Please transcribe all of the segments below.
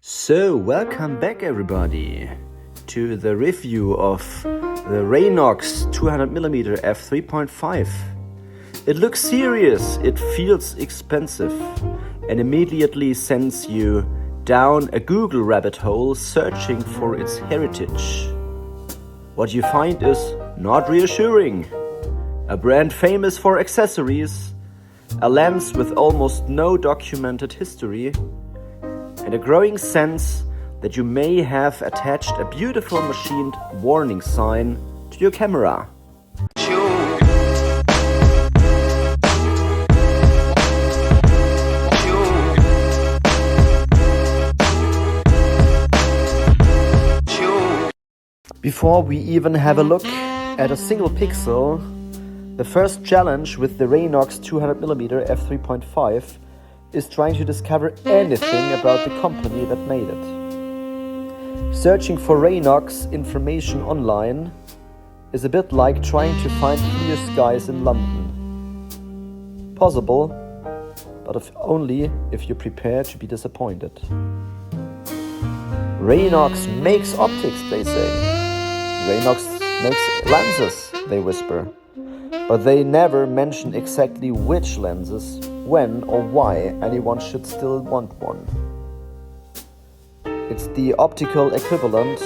So, welcome back everybody to the review of the Raynox 200mm f3.5. It looks serious, it feels expensive, and immediately sends you down a Google rabbit hole searching for its heritage. What you find is not reassuring. A brand famous for accessories, a lens with almost no documented history, and a growing sense that you may have attached a beautiful machined warning sign to your camera. Before we even have a look at a single pixel, the first challenge with the Raynox 200mm f3.5 is trying to discover anything about the company that made it. Searching for Raynox information online is a bit like trying to find clear skies in London. Possible, but only if you're prepared to be disappointed. Raynox makes optics, they say. Raynox makes lenses, they whisper. But they never mention exactly which lenses, when or why anyone should still want one. It's the optical equivalent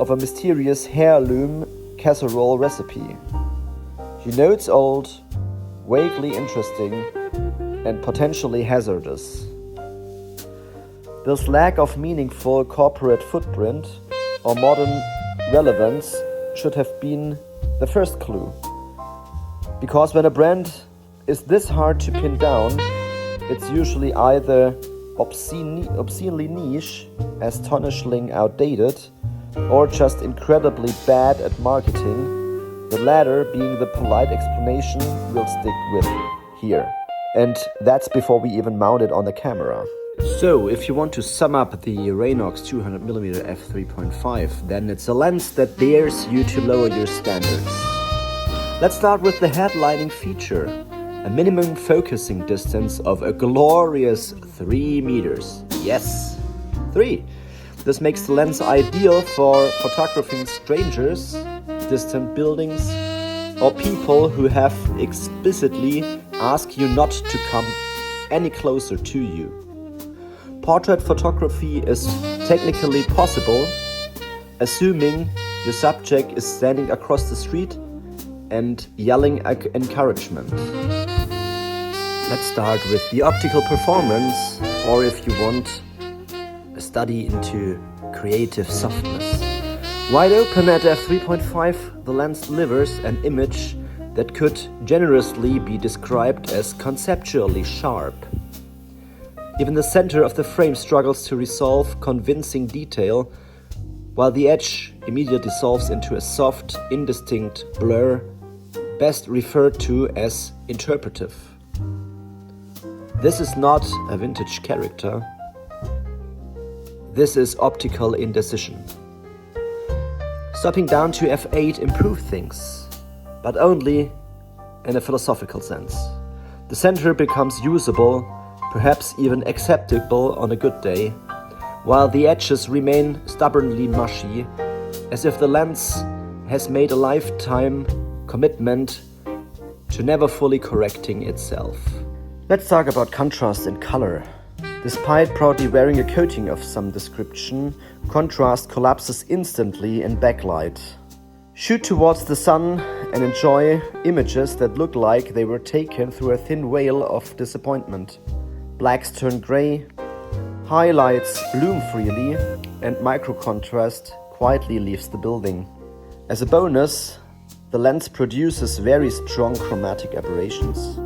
of a mysterious heirloom casserole recipe. You know it's old, vaguely interesting, and potentially hazardous. This lack of meaningful corporate footprint or modern relevance should have been the first clue. Because when a brand is this hard to pin down, it's usually either obscenely niche, astonishingly outdated, or just incredibly bad at marketing, the latter being the polite explanation we'll stick with here. And that's before we even mount it on the camera. So, if you want to sum up the Raynox 200mm f3.5, then it's a lens that dares you to lower your standards. Let's start with the headlining feature, a minimum focusing distance of a glorious 3 meters. Yes, 3. This makes the lens ideal for photographing strangers, distant buildings, or people who have explicitly asked you not to come any closer to you. Portrait photography is technically possible, assuming your subject is standing across the street and yelling encouragement. Let's start with the optical performance, or if you want, a study into creative softness. Wide open at f3.5, the lens delivers an image that could generously be described as conceptually sharp. Even the center of the frame struggles to resolve convincing detail, while the edge immediately dissolves into a soft, indistinct blur, best referred to as interpretive. This is not a vintage character. This is optical indecision. Stopping down to f8 improved things, but only in a philosophical sense. The center becomes usable, perhaps even acceptable on a good day, while the edges remain stubbornly mushy, as if the lens has made a lifetime commitment to never fully correcting itself. Let's talk about contrast and color. Despite proudly wearing a coating of some description, contrast collapses instantly in backlight. Shoot towards the sun and enjoy images that look like they were taken through a thin veil of disappointment. Blacks turn gray, highlights bloom freely, and micro-contrast quietly leaves the building. As a bonus, the lens produces very strong chromatic aberrations.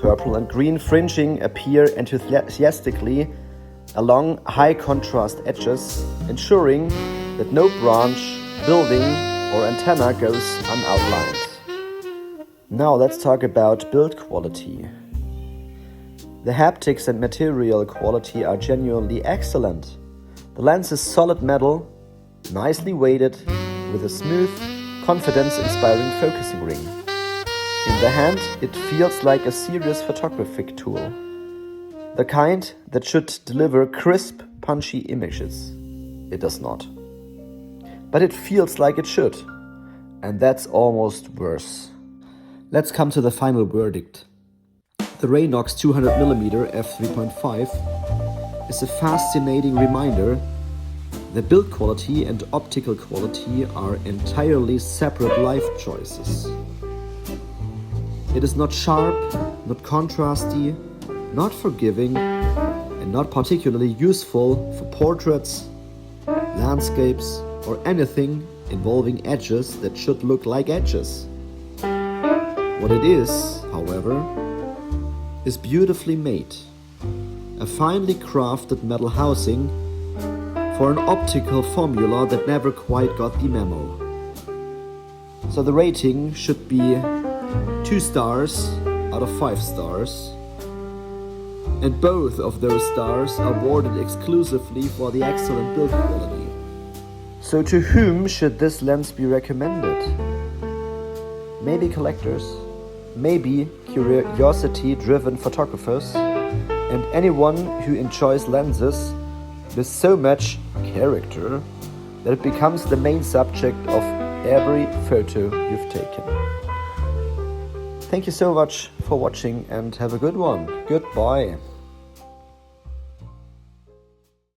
Purple and green fringing appear enthusiastically along high-contrast edges, ensuring that no branch, building, or antenna goes unoutlined. Now let's talk about build quality. The haptics and material quality are genuinely excellent. The lens is solid metal, nicely weighted, with a smooth, confidence-inspiring focusing ring. In the hand, it feels like a serious photographic tool. The kind that should deliver crisp, punchy images. It does not. But it feels like it should, and that's almost worse. Let's come to the final verdict. The Raynox 200mm f3.5 is a fascinating reminder that build quality and optical quality are entirely separate life choices. It is not sharp, not contrasty, not forgiving, and not particularly useful for portraits, landscapes, or anything involving edges that should look like edges. What it is, however, is beautifully made. A finely crafted metal housing for an optical formula that never quite got the memo. So the rating should be 2 stars out of 5 stars. And both of those stars are awarded exclusively for the excellent build quality. So to whom should this lens be recommended? Maybe collectors, maybe curiosity-driven photographers, and anyone who enjoys lenses with so much character that it becomes the main subject of every photo you've taken. Thank you so much for watching and have a good one. Goodbye.